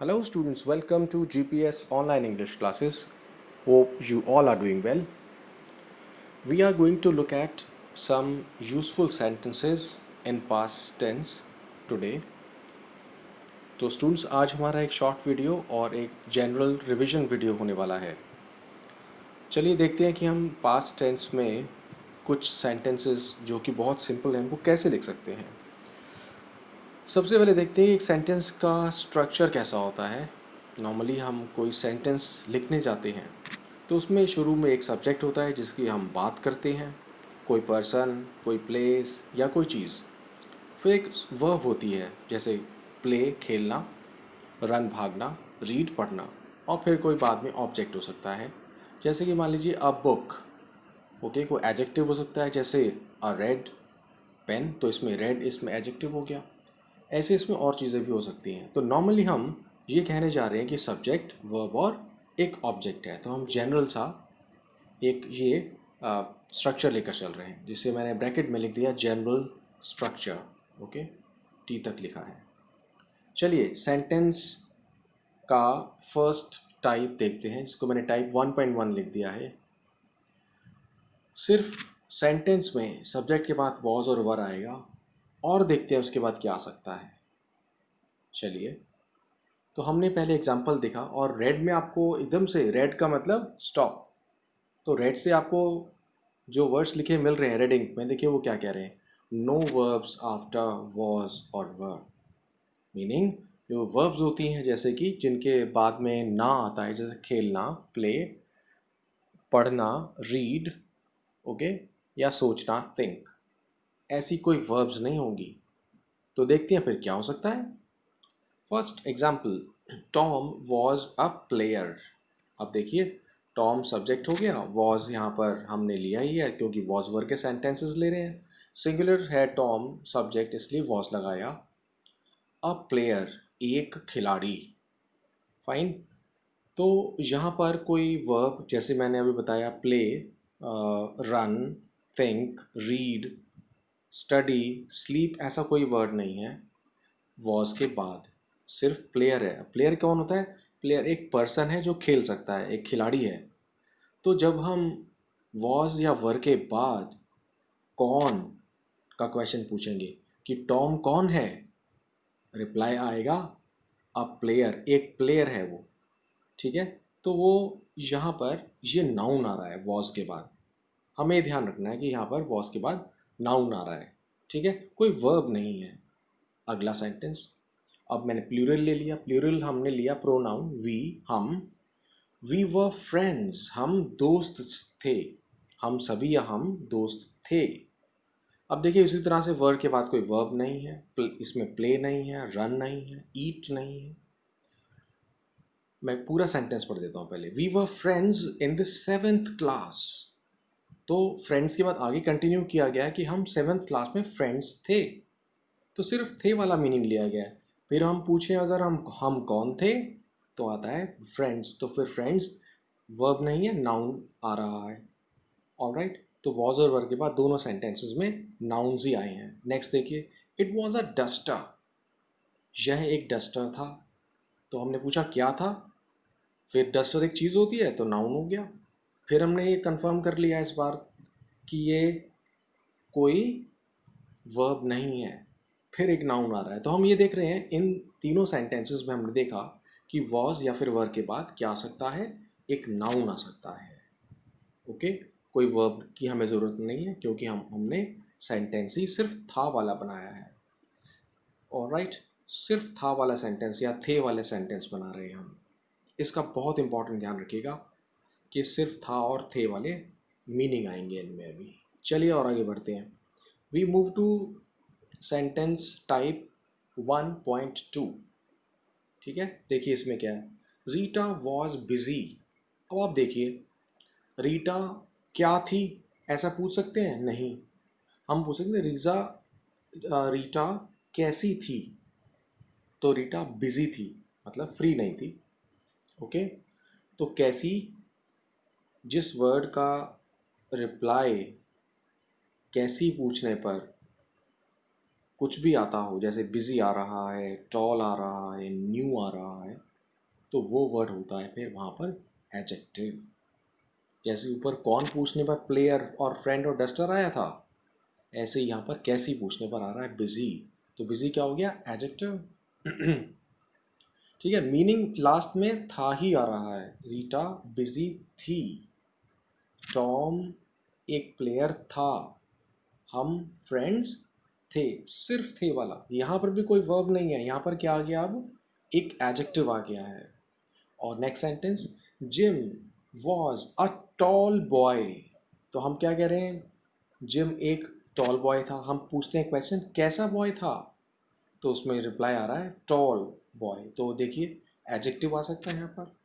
Hello students, welcome to GPS online English classes. Hope you all are doing well. We are going to look at some useful sentences in past tense today. तो students आज हमारा एक short video और एक general revision video होने वाला है. चलिए देखते हैं कि हम पास्ट टेंस में कुछ सेंटेंसेस जो कि बहुत सिंपल हैं उनको कैसे लिख सकते हैं. सबसे पहले देखते हैं एक सेंटेंस का स्ट्रक्चर कैसा होता है. नॉर्मली हम कोई सेंटेंस लिखने जाते हैं तो उसमें शुरू में एक सब्जेक्ट होता है जिसकी हम बात करते हैं, कोई पर्सन, कोई प्लेस या कोई चीज़. फिर एक वर्ब होती है जैसे प्ले खेलना, रन भागना, रीड पढ़ना, और फिर कोई बाद में ऑब्जेक्ट हो सकता है जैसे कि मान लीजिए अ बुक. ओके, कोई एडजेक्टिव हो सकता है जैसे अ रेड पेन, तो इसमें रेड इसमें एडजेक्टिव हो गया. ऐसे इसमें और चीज़ें भी हो सकती हैं. तो नॉर्मली हम ये कहने जा रहे हैं कि सब्जेक्ट वर्ब और एक ऑब्जेक्ट है, तो हम जनरल सा एक ये स्ट्रक्चर लेकर चल रहे हैं जिसे मैंने ब्रैकेट में लिख दिया जनरल स्ट्रक्चर. ओके, टी तक लिखा है. चलिए सेंटेंस का फर्स्ट टाइप देखते हैं जिसको मैंने टाइप 1.1 लिख दिया है. सिर्फ सेंटेंस में सब्जेक्ट के बाद वॉज और वर आएगा और देखते हैं उसके बाद क्या आ सकता है. चलिए, तो हमने पहले एग्जांपल देखा और रेड में आपको एकदम से रेड का मतलब स्टॉप. तो रेड से आपको जो वर्ड्स लिखे मिल रहे हैं रेड इंक में, देखिए वो क्या कह रहे हैं. नो वर्ब्स आफ्टर वॉज और वर. मीनिंग जो वर्ब्स होती हैं जैसे कि जिनके बाद में ना आता है, जैसे खेलना प्ले, पढ़ना रीड, ओके, या सोचना थिंक, ऐसी कोई वर्ब्स नहीं होंगी. तो देखते हैं फिर क्या हो सकता है. First example, Tom was a player. अब देखिए टॉम सब्जेक्ट हो गया, वॉज यहाँ पर हमने लिया ही है क्योंकि वॉज वर्ग के सेंटेंसेस ले रहे हैं. सिंगुलर है टॉम, सब्जेक्ट इसलिए वॉज लगाया. अ प्लेयर एक खिलाड़ी. फाइन. तो यहाँ पर कोई वर्ब जैसे मैंने अभी बताया play, run, think, read, study, sleep, ऐसा कोई वर्ड नहीं है वॉज के बाद. सिर्फ प्लेयर है. प्लेयर कौन होता है? प्लेयर एक पर्सन है जो खेल सकता है, एक खिलाड़ी है. तो जब हम वॉज या वर के बाद कौन का क्वेश्चन पूछेंगे कि टॉम कौन है, रिप्लाई आएगा अ प्लेयर, एक प्लेयर है वो. ठीक है. तो वो यहाँ पर ये नाउन आ रहा है वॉज के बाद. हमें ध्यान रखना है कि यहाँ पर वॉज के बाद नाउन आ रहा है. ठीक है, कोई वर्ब नहीं है. अगला सेंटेंस, अब मैंने प्लूरल ले लिया. प्लूरल हमने लिया प्रोनाउन वी, हम. वी वर फ्रेंड्स, हम दोस्त थे. हम सभी या हम दोस्त थे. अब देखिए उसी तरह से वर्ड के बाद कोई वर्ब नहीं है, इसमें प्ले नहीं है, रन नहीं है, ईट नहीं है. मैं पूरा सेंटेंस पढ़ देता हूँ पहले. We were friends in the 7th class. तो फ्रेंड्स के बाद आगे कंटिन्यू किया गया कि हम 7th क्लास में फ्रेंड्स थे. तो सिर्फ थे वाला मीनिंग लिया गया है. फिर हम पूछें अगर हम कौन थे, तो आता है फ्रेंड्स. तो फिर फ्रेंड्स वर्ब नहीं है, नाउन आ रहा है. ऑलराइट. तो वॉज और वर्ब के बाद दोनों सेंटेंसेस में नाउन्स ही आए हैं. नेक्स्ट देखिए, इट वॉज अ डस्टर. यह एक डस्टर था. तो हमने पूछा क्या था, फिर डस्टर एक चीज़ होती है तो नाउन हो गया. फिर हमने ये कंफर्म कर लिया इस बार कि ये कोई वर्ब नहीं है, फिर एक नाउन आ रहा है. तो हम ये देख रहे हैं इन तीनों सेंटेंसेस में हमने देखा कि वॉज या फिर वर्ब के बाद क्या आ सकता है, एक नाउन आ सकता है. ओके, कोई वर्ब की हमें ज़रूरत नहीं है क्योंकि हमने सेंटेंस ही सिर्फ था वाला बनाया है. ऑलराइट, सिर्फ था वाला सेंटेंस या थे वाले सेंटेंस बना रहे हैं हम. इसका बहुत इंपॉर्टेंट ध्यान रखिएगा कि सिर्फ था और थे वाले मीनिंग आएंगे इनमें अभी. चलिए और आगे बढ़ते हैं. We move to sentence type 1.2. ठीक है, देखिए इसमें क्या है. Rita was busy. अब आप देखिए, रीटा क्या थी ऐसा पूछ सकते हैं? नहीं. हम पूछ सकते हैं रीटा कैसी थी. तो रीटा बिजी थी मतलब फ्री नहीं थी. ओके. तो कैसी, जिस वर्ड का रिप्लाई कैसी पूछने पर कुछ भी आता हो, जैसे बिजी आ रहा है, टॉल आ रहा है, न्यू आ रहा है, तो वो वर्ड होता है फिर वहाँ पर एडजेक्टिव। जैसे ऊपर कौन पूछने पर प्लेयर और फ्रेंड और डस्टर आया था, ऐसे ही यहाँ पर कैसी पूछने पर आ रहा है बिजी, तो बिजी क्या हो गया, एडजेक्टिव। ठीक है, मीनिंग लास्ट में था ही आ रहा है। रीटा बिजी थी, टॉम एक प्लेयर था, हम फ्रेंड्स थे, सिर्फ थे वाला, यहाँ पर भी कोई वर्ब नहीं है, यहाँ पर क्या आ गया, अब एक एडजेक्टिव आ गया है। और next sentence, gym was a tall boy, तो हम क्या कह रहे हैं, जिम एक टॉल बॉय था। हम पूछते हैं क्वेश्चन कैसा बॉय था, तो उसमें रिप्लाई आ रहा है टॉल बॉय। तो देखिए एडजेक्टिव आ सकता है यहाँ पर।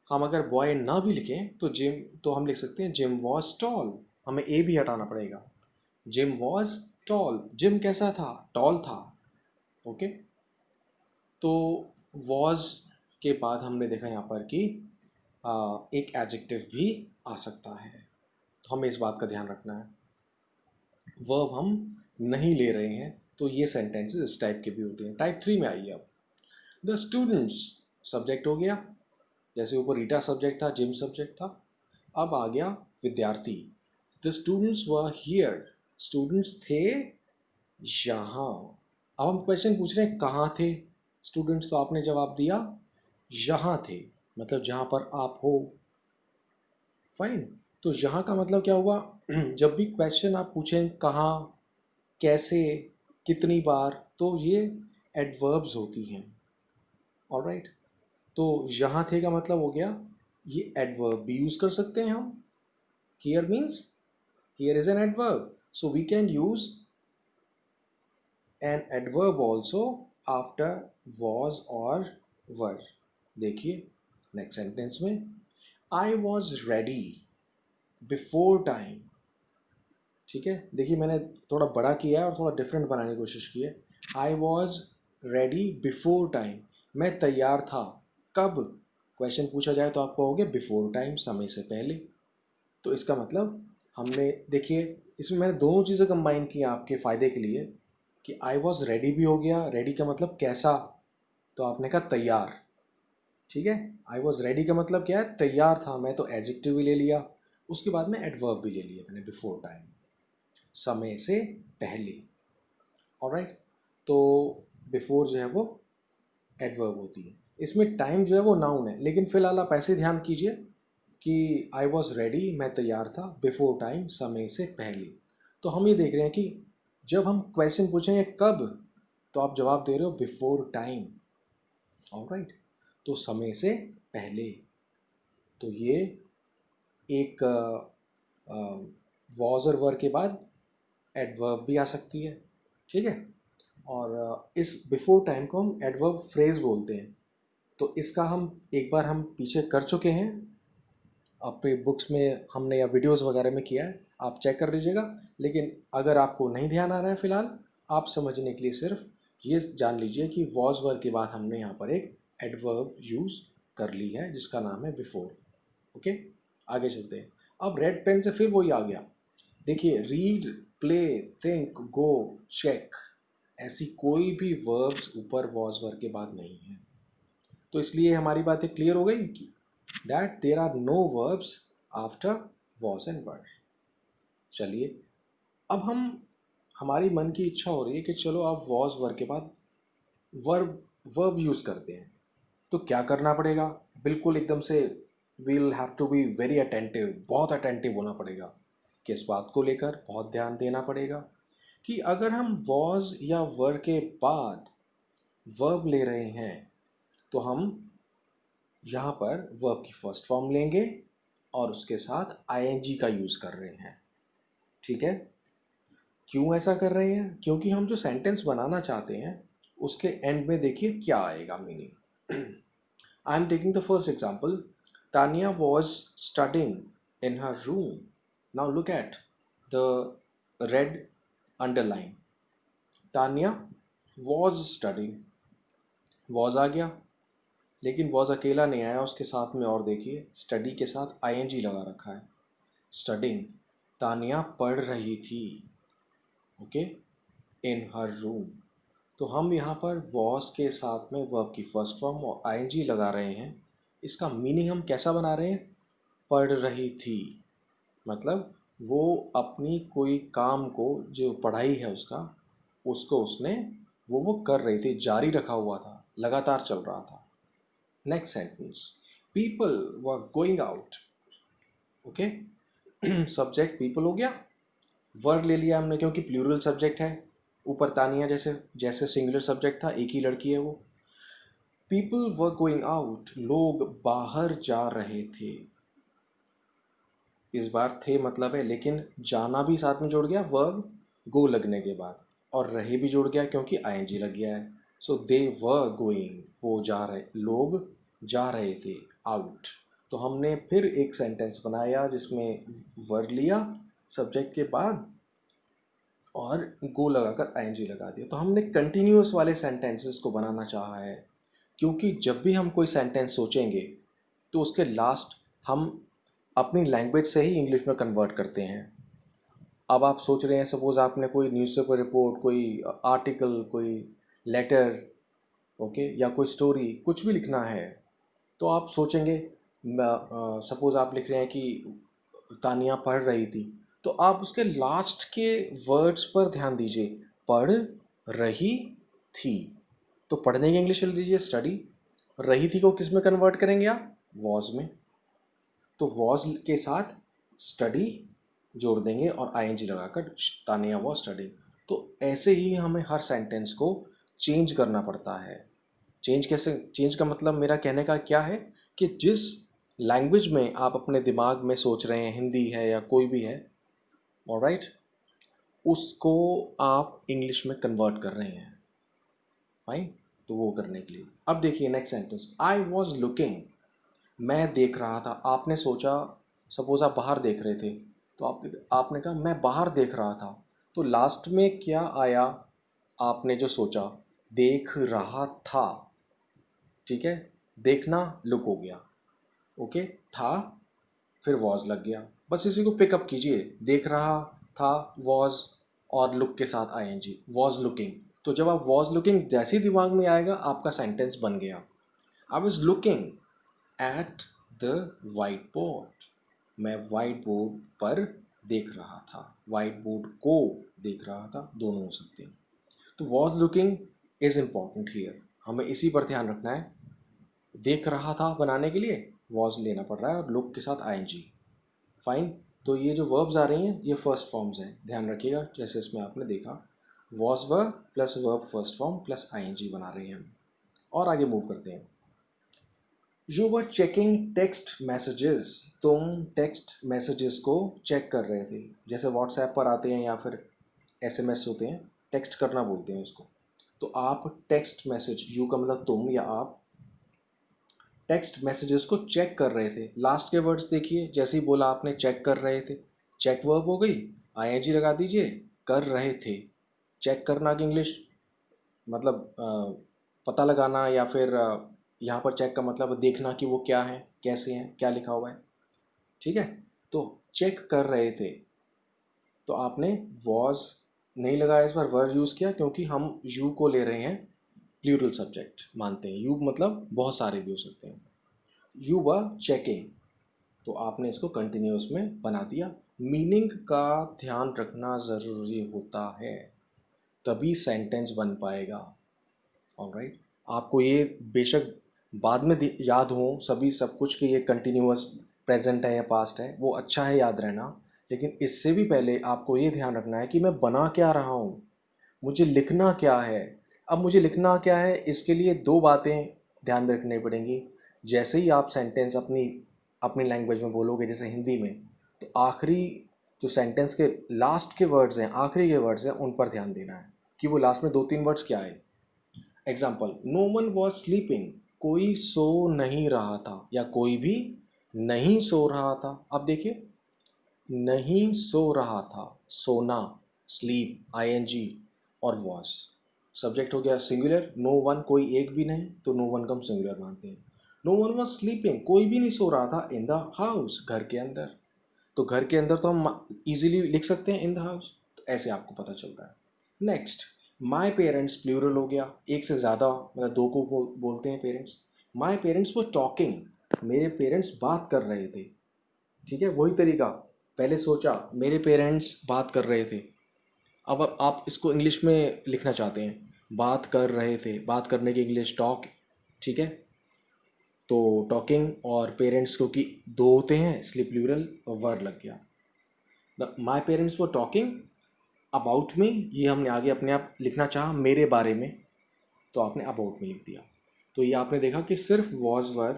हम अगर बॉय ना भी लिखें तो जिम, तो हम लिख सकते हैं जिम वॉज टॉल, हमें ए भी हटाना पड़ेगा। जिम वॉज टॉल, जिम कैसा था, टॉल था। ओके, तो वॉज के बाद हमने देखा यहाँ पर कि एक एडजेक्टिव भी आ सकता है, तो हमें इस बात का ध्यान रखना है। वर्ब हम नहीं ले रहे हैं तो ये सेंटेंसेस इस टाइप के भी होते हैं। टाइप 3 में आइए अब। द स्टूडेंट्स सब्जेक्ट हो गया, जैसे ऊपर रीटा सब्जेक्ट था, जिम सब्जेक्ट था। अब आ गया विद्यार्थी। The students were here, students थे यहाँ। अब हम क्वेश्चन पूछ रहे हैं कहाँ थे स्टूडेंट्स, तो आपने जवाब दिया यहाँ थे, मतलब जहाँ पर आप हो। फाइन, तो यहाँ का मतलब क्या हुआ, जब भी क्वेश्चन आप पूछें कहाँ, कैसे, कितनी बार, तो ये एडवर्ब्स होती हैं। ऑलराइट, तो यहाँ थे का मतलब हो गया, ये एडवर्ब भी यूज़ कर सकते हैं हम। Here means, here is an adverb, so we can use an adverb also after was और वर। देखिए नेक्स्ट सेंटेंस में, I was ready before time. ठीक है, देखिए मैंने थोड़ा बड़ा किया है और थोड़ा डिफरेंट बनाने की कोशिश की है। आई वॉज रेडी बिफोर टाइम, मैं तैयार था कब, क्वेश्चन पूछा जाए तो आप कहोगे बिफोर टाइम, समय से पहले। तो इसका मतलब हमने, देखिए इसमें मैंने दोनों चीज़ें कंबाइन की आपके फ़ायदे के लिए, कि आई वॉज रेडी भी हो गया, रेडी का मतलब कैसा, तो आपने कहा तैयार। ठीक है, आई वॉज रेडी का मतलब क्या है, तैयार था मैं, तो एडजेक्टिव भी ले लिया, उसके बाद में एडवर्ब भी ले लिया मैंने, बिफोर टाइम, समय से पहले। ऑलराइट, तो बिफोर जो है वो एडवर्ब होती है, इसमें टाइम जो है वो नाउन है। लेकिन फिलहाल आप ऐसे ध्यान कीजिए कि आई वॉज रेडी, मैं तैयार था, बिफोर टाइम, समय से पहले। तो हम ये देख रहे हैं कि जब हम क्वेश्चन पूछेंगे कब, तो आप जवाब दे रहे हो बिफोर टाइम। ऑलराइट, तो समय से पहले, तो ये एक वॉज और वर के बाद एडवर्ब भी आ सकती है। ठीक है, और इस बिफोर टाइम को हम एडवर्ब फ्रेज बोलते हैं। तो इसका हम एक बार हम पीछे कर चुके हैं, अपने बुक्स में हमने या वीडियोस वगैरह में किया है, आप चेक कर लीजिएगा। लेकिन अगर आपको नहीं ध्यान आ रहा है फ़िलहाल, आप समझने के लिए सिर्फ ये जान लीजिए कि वॉज वर्ड के बाद हमने यहाँ पर एक एडवर्ब यूज़ कर ली है जिसका नाम है बिफोर। ओके, आगे चलते हैं। अब रेड पेन से फिर वही आ गया। देखिए, रीड, प्ले, थिंक, गो, चेक, ऐसी कोई भी वर्ब्स ऊपर वॉज वर्ड के बाद नहीं है। तो इसलिए हमारी बातें क्लियर हो गई कि that there are no verbs after was and were. चलिए, अब हम, हमारी मन की इच्छा हो रही है कि चलो अब वॉज वर के बाद वर्ब वर्ब यूज़ करते हैं, तो क्या करना पड़ेगा, बिल्कुल एकदम से we'll have to be very attentive, बहुत अटेंटिव होना पड़ेगा। किस बात को लेकर बहुत ध्यान देना पड़ेगा कि अगर हम वॉज या वर के बाद वर्ब ले रहे हैं, तो हम यहाँ पर वर्ब की फर्स्ट फॉर्म लेंगे और उसके साथ आईएनजी का यूज़ कर रहे हैं। ठीक है, क्यों ऐसा कर रहे हैं, क्योंकि हम जो सेंटेंस बनाना चाहते हैं उसके एंड में देखिए क्या आएगा meaning. I am taking the first example, Tania was studying in her room. Now look at the red underline, Tania was studying, was आ गया, लेकिन वॉज अकेला नहीं आया, उसके साथ में और देखिए स्टडी के साथ आईएनजी लगा रखा है। स्टडिंग, तानिया पढ़ रही थी, ओके, इन हर रूम। तो हम यहाँ पर वॉज के साथ में वर्ब की फर्स्ट फॉर्म और आईएनजी लगा रहे हैं इसका मीनिंग हम कैसा बना रहे हैं? पढ़ रही थी, मतलब वो अपनी कोई काम को, जो पढ़ाई है उसका, उसको उसने वो कर रही थी, जारी रखा हुआ था, लगातार चल रहा था। Next sentence, people were going out. Okay, subject people हो गया, वर्ड ले लिया हमने क्योंकि प्लूरल सब्जेक्ट है, ऊपर तानिया जैसे जैसे सिंगुलर सब्जेक्ट था, एक ही लड़की है वो। पीपल वर गोइंग आउट, लोग बाहर जा रहे थे। इस बार थे मतलब है, लेकिन जाना भी साथ में जुड़ गया वर्ब गो लगने के बाद, और रहे भी जुड़ गया क्योंकि आईएनजी लग गया है। सो दे वर गोइंग, वो जा रहे, लोग जा रहे थे आउट। तो हमने फिर एक सेंटेंस बनाया जिसमें वर्ब लिया सब्जेक्ट के बाद और गो लगाकर आईएनजी लगा दिया। तो हमने कंटिन्यूअस वाले सेंटेंसेस को बनाना चाहा है, क्योंकि जब भी हम कोई सेंटेंस सोचेंगे तो उसके लास्ट हम अपनी लैंग्वेज से ही इंग्लिश में कन्वर्ट करते हैं। अब आप सोच रहे हैं, सपोज़ आपने कोई न्यूज़पेपर रिपोर्ट, कोई आर्टिकल, कोई लेटर, ओके, या कोई स्टोरी, कुछ भी लिखना है, तो आप सोचेंगे, सपोज़ आप लिख रहे हैं कि तानिया पढ़ रही थी, तो आप उसके लास्ट के वर्ड्स पर ध्यान दीजिए, पढ़ रही थी। तो पढ़ने की इंग्लिश लिख दीजिए स्टडी, रही थी को किस में कन्वर्ट करेंगे आप? वॉज में। तो वॉज के साथ स्टडी जोड़ देंगे और आईएनजी लगाकर तानिया वॉज स्टडी। तो ऐसे ही हमें हर सेंटेंस को चेंज करना पड़ता है। चेंज कैसे? चेंज का मतलब मेरा कहने का क्या है कि जिस लैंग्वेज में आप अपने दिमाग में सोच रहे हैं, हिंदी है या कोई भी है, ऑलराइट, उसको आप इंग्लिश में कन्वर्ट कर रहे हैं। फाइन, तो वो करने के लिए अब देखिए next sentence, I was looking, मैं देख रहा था। आपने सोचा, सपोज आप बाहर देख रहे थे, तो आपने कहा मैं बाहर देख रहा था। तो लास्ट में क्या आया? आपने जो सोचा, देख रहा था, ठीक है, देखना लुक हो गया, ओके, था, फिर वॉज लग गया। बस इसी को पिकअप कीजिए, देख रहा था, वॉज, और लुक के साथ आईएनजी, वॉज लुकिंग। तो जब आप वॉज लुकिंग जैसे ही दिमाग में आएगा, आपका सेंटेंस बन गया। I was looking at the white board, मैं वाइट बोर्ड पर देख रहा था, वाइट बोर्ड को देख रहा था, दोनों हो सकते हैं। तो was looking is important here, हमें इसी पर ध्यान रखना है। देख रहा था बनाने के लिए वॉज लेना पड़ रहा है और लुक के साथ आईएनजी। फाइन, तो ये जो वर्ब्स आ रही हैं ये फर्स्ट फॉर्म्स हैं, ध्यान रखिएगा। जैसे इसमें आपने देखा, was verb plus verb first form plus ING बना रहे हैं हम। और आगे मूव करते हैं। You were checking text messages, तुम टेक्स्ट मैसेजेस को चेक कर रहे थे। जैसे व्हाट्सएप पर आते हैं या फिर एसएमएस होते हैं, टेक्स्ट करना बोलते हैं उसको। तो आप टेक्स्ट मैसेज, यू का मतलब तुम या आप, टेक्स्ट मैसेजेस को चेक कर रहे थे। लास्ट के वर्ड्स देखिए, जैसे ही बोला आपने चेक कर रहे थे, चेक वर्ब हो गई, आईएनजी लगा दीजिए, कर रहे थे। चेक करना की इंग्लिश मतलब पता लगाना, या फिर यहाँ पर चेक का मतलब देखना कि वो क्या है, कैसे हैं, क्या लिखा हुआ है, ठीक है। तो चेक कर रहे थे, तो आपने वॉज नहीं लगाया, इस बार वर्ब यूज़ किया क्योंकि हम यू को ले रहे हैं, प्लूरल सब्जेक्ट मानते हैं, यू मतलब बहुत सारे भी हो सकते हैं। यू वर चेकिंग, तो आपने इसको कंटिन्यूस में बना दिया। मीनिंग का ध्यान रखना ज़रूरी होता है, तभी सेंटेंस बन पाएगा। ऑलराइट, आपको ये बेशक बाद में याद हो सभी सब कुछ कि ये कंटिन्यूअस प्रेजेंट है या पास्ट है, वो अच्छा है याद रहना, लेकिन इससे भी पहले आपको ये ध्यान रखना है कि मैं बना क्या रहा हूँ, मुझे लिखना क्या है। अब मुझे लिखना क्या है, इसके लिए दो बातें ध्यान में रखनी पड़ेंगी। जैसे ही आप सेंटेंस अपनी अपनी लैंग्वेज में बोलोगे, जैसे हिंदी में, तो आखिरी जो सेंटेंस के लास्ट के वर्ड्स हैं, आखिरी के वर्ड्स हैं, उन पर ध्यान देना है कि वो लास्ट में दो तीन वर्ड्स क्या है। Example, no one was sleeping, कोई सो नहीं रहा था, या कोई भी नहीं सो रहा था। अब देखिए, नहीं सो रहा था, सोना, स्लीप, आईएनजी, और वॉज, सब्जेक्ट हो गया सिंगुलर। नो वन, कोई एक भी नहीं, तो नो वन का हम सिंगुलर मानते हैं। नो वन वॉज स्लीपिंग, कोई भी नहीं सो रहा था, इन द हाउस, घर के अंदर। तो घर के अंदर तो हम इजीली लिख सकते हैं इन द हाउस, तो ऐसे आपको पता चलता है। नेक्स्ट, माई पेरेंट्स प्लूरल हो गया, एक से ज़्यादा मतलब दो को बोलते हैं पेरेंट्स। माई पेरेंट्स वो टॉकिंग, मेरे पेरेंट्स बात कर रहे थे। ठीक है, वही तरीका, पहले सोचा मेरे पेरेंट्स बात कर रहे थे, अब आप इसको इंग्लिश में लिखना चाहते हैं, बात कर रहे थे, बात करने की इंग्लिश टॉक। ठीक है, तो टॉकिंग और पेरेंट्स क्योंकि दो होते हैं इसलिए प्लूरल वर्ड लग गया। My parents were talking about me, ये हमने आगे अपने आप लिखना चाहा मेरे बारे में, तो आपने अबाउट में लिख दिया। तो ये आपने देखा कि सिर्फ वॉज वर,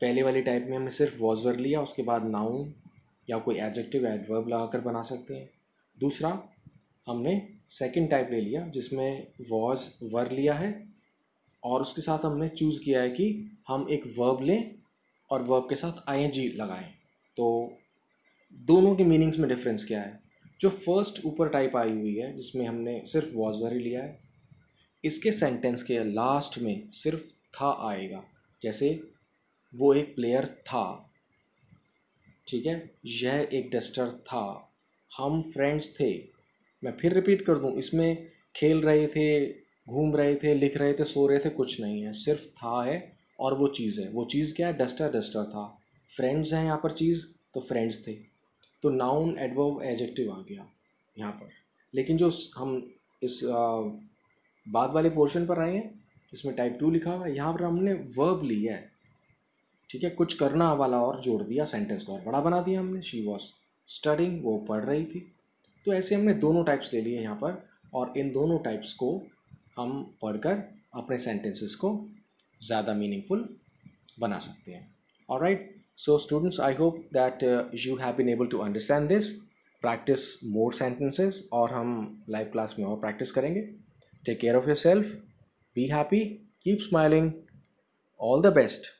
पहले वाली टाइप में हमने सिर्फ वॉज वर लिया, उसके बाद नाउन या कोई एडजेक्टिव एडवर्ब लगाकर बना सकते हैं। दूसरा हमने सेकंड टाइप ले लिया जिसमें वॉज वर लिया है और उसके साथ हमने चूज़ किया है कि हम एक वर्ब लें और वर्ब के साथ आईएनजी लगाएं। तो दोनों के मीनिंग्स में डिफरेंस क्या है? जो फर्स्ट ऊपर टाइप आई हुई है जिसमें हमने सिर्फ वॉज वर ही लिया है, इसके सेंटेंस के लास्ट में सिर्फ था आएगा। जैसे वो एक प्लेयर था, ठीक है, यह एक डस्टर था, हम फ्रेंड्स थे। मैं फिर रिपीट कर दूं, इसमें खेल रहे थे, घूम रहे थे, लिख रहे थे, सो रहे थे, कुछ नहीं है, सिर्फ था है और वो चीज़ है। वो चीज़ क्या है? डस्टर, डस्टर था। फ्रेंड्स हैं यहाँ पर चीज़, तो फ्रेंड्स थे। तो नाउन एडवर्ब एडजेक्टिव आ गया यहाँ पर। लेकिन जो हम इस बाद वाले पोर्शन पर आए हैं जिसमें टाइप 2 लिखा हुआ है, यहाँ पर हमने वर्ब लिया है। ठीक है, कुछ करना वाला और जोड़ दिया, सेंटेंस को और बड़ा बना दिया हमने। शी वॉज स्टडिंग, वो पढ़ रही थी। तो ऐसे हमने दोनों टाइप्स ले लिए यहाँ पर और इन दोनों टाइप्स को हम पढ़कर अपने सेंटेंसेस को ज़्यादा मीनिंगफुल बना सकते हैं। Alright, so students, I hope that you have been able to understand this. Practice more sentences और हम लाइव क्लास में और प्रैक्टिस करेंगे। Take care of yourself, be happy, keep smiling, all the best.